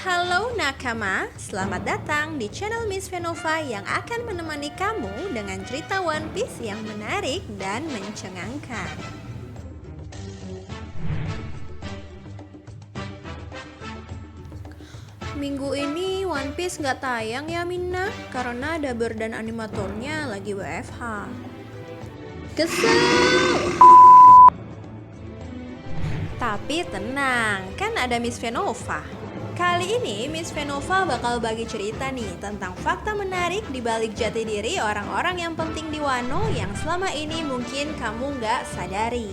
Halo nakama, selamat datang di channel Miss Venova yang akan menemani kamu dengan cerita One Piece yang menarik dan mencengangkan. Minggu ini One Piece nggak tayang ya Minna, karena dubber dan animatornya lagi WFH. Kesel! Tapi tenang, kan ada Miss Venova. Kali ini Miss Venova bakal bagi cerita nih tentang fakta menarik di balik jati diri orang-orang yang penting di Wano yang selama ini mungkin kamu nggak sadari.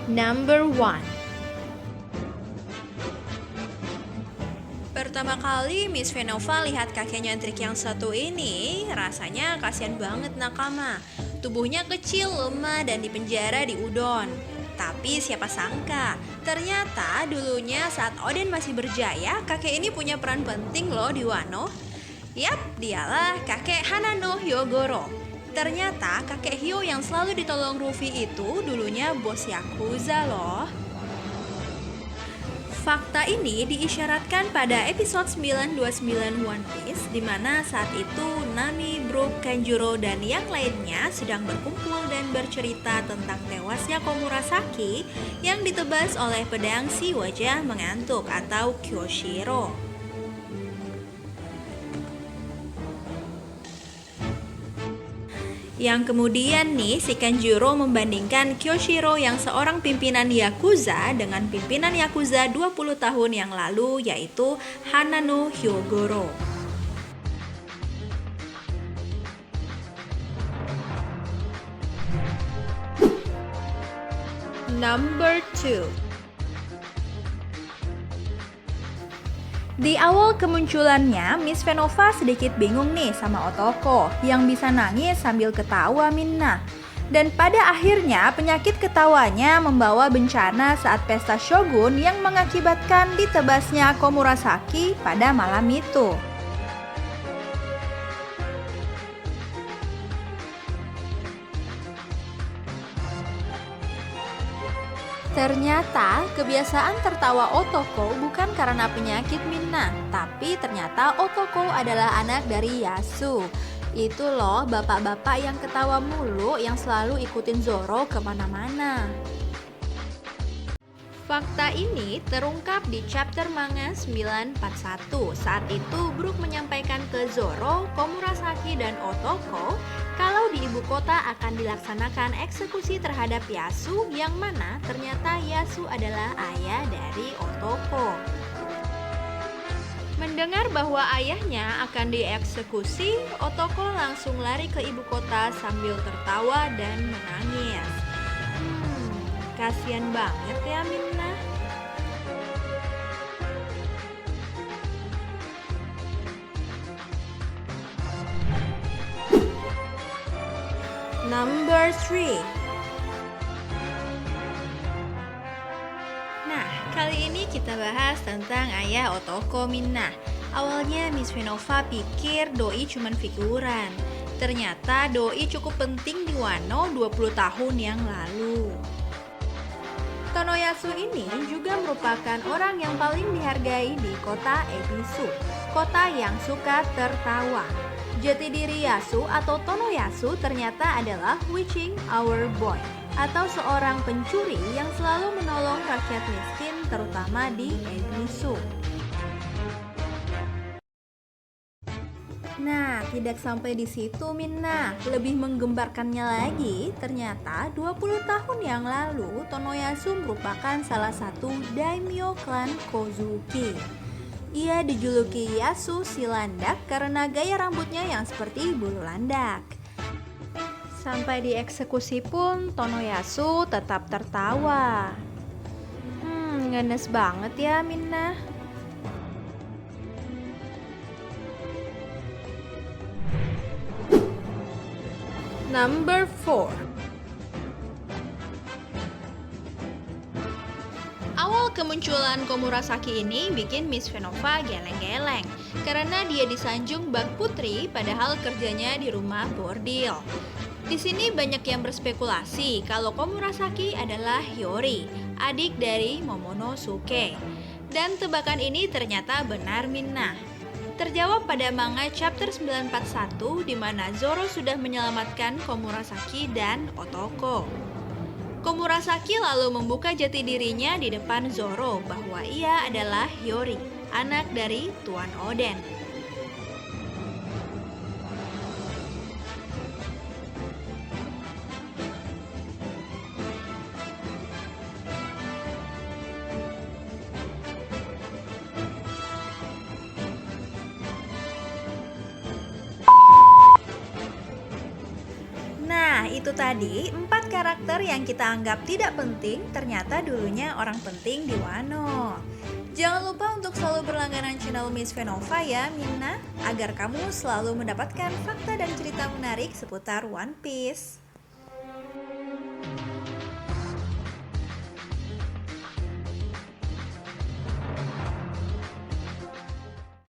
Number 1. Pertama kali Miss Venova lihat kakek nyentrik yang satu ini, rasanya kasihan banget nakama. Tubuhnya kecil, lemah, dan dipenjara di Udon. Tapi siapa sangka, ternyata dulunya saat Oden masih berjaya, kakek ini punya peran penting loh di Wano. Yap, dialah kakek Hanano Hyogoro. Ternyata kakek Hyo yang selalu ditolong Luffy itu dulunya bos Yakuza loh. Fakta ini diisyaratkan pada episode 929 One Piece, di mana saat itu Nami, Brook, Kanjuro, dan yang lainnya sedang berkumpul dan bercerita tentang tewasnya Komurasaki yang ditebas oleh pedang si wajah mengantuk atau Kyoshiro. Yang kemudian nih si Kanjuro membandingkan Kyoshiro yang seorang pimpinan Yakuza dengan pimpinan Yakuza 20 tahun yang lalu, yaitu Hanano Hyogoro. Number 2. Di awal kemunculannya, Miss Venova sedikit bingung nih sama Otoko yang bisa nangis sambil ketawa Minna. Dan pada akhirnya penyakit ketawanya membawa bencana saat pesta Shogun yang mengakibatkan ditebasnya Komurasaki pada malam itu. Ternyata kebiasaan tertawa Otoko bukan karena penyakit Minna, tapi ternyata Otoko adalah anak dari Yasu. Itu loh bapak-bapak yang ketawa mulu yang selalu ikutin Zoro kemana-mana. Fakta ini terungkap di chapter manga 941. Saat itu Brook menyampaikan ke Zoro, Komurasaki, dan Otoko kalau di ibu kota akan dilaksanakan eksekusi terhadap Yasu, yang mana ternyata Yasu adalah ayah dari Otoko. Mendengar bahwa ayahnya akan dieksekusi, Otoko langsung lari ke ibu kota sambil tertawa dan menangis. Kasian banget ya Minna. Number 3. Nah, kali ini kita bahas tentang ayah Otoko Minna. Awalnya Miss Venova pikir Doi cuman figuran. Ternyata Doi cukup penting di Wano 20 tahun yang lalu. Tonoyasu ini juga merupakan orang yang paling dihargai di kota Ebisu, kota yang suka tertawa. Jati diri Yasu atau Tonoyasu ternyata adalah witching our boy, atau seorang pencuri yang selalu menolong rakyat miskin terutama di Ebisu. Nah, tidak sampai di situ Minna. Lebih menggembarkannya lagi, ternyata 20 tahun yang lalu Tonoyasu merupakan salah satu daimyo klan Kozuki. Ia dijuluki Yasu si landak karena gaya rambutnya yang seperti bulu landak. Sampai dieksekusi pun Tonoyasu tetap tertawa. Ngenes banget ya Minna. Number 4. Awal kemunculan Komurasaki ini bikin Miss Venova geleng-geleng karena dia disanjung bak putri padahal kerjanya di rumah bordil. Di sini banyak yang berspekulasi kalau Komurasaki adalah Hiyori, adik dari Momonosuke. Dan tebakan ini ternyata benar, Minna. Terjawab pada manga chapter 941 di mana Zoro sudah menyelamatkan Komurasaki dan Otoko. Komurasaki lalu membuka jati dirinya di depan Zoro bahwa ia adalah Hiyori, anak dari Tuan Oden. Nah, itu tadi 4 karakter yang kita anggap tidak penting, ternyata dulunya orang penting di Wano. Jangan lupa untuk selalu berlangganan channel Miss Venova ya, Minna, agar kamu selalu mendapatkan fakta dan cerita menarik seputar One Piece.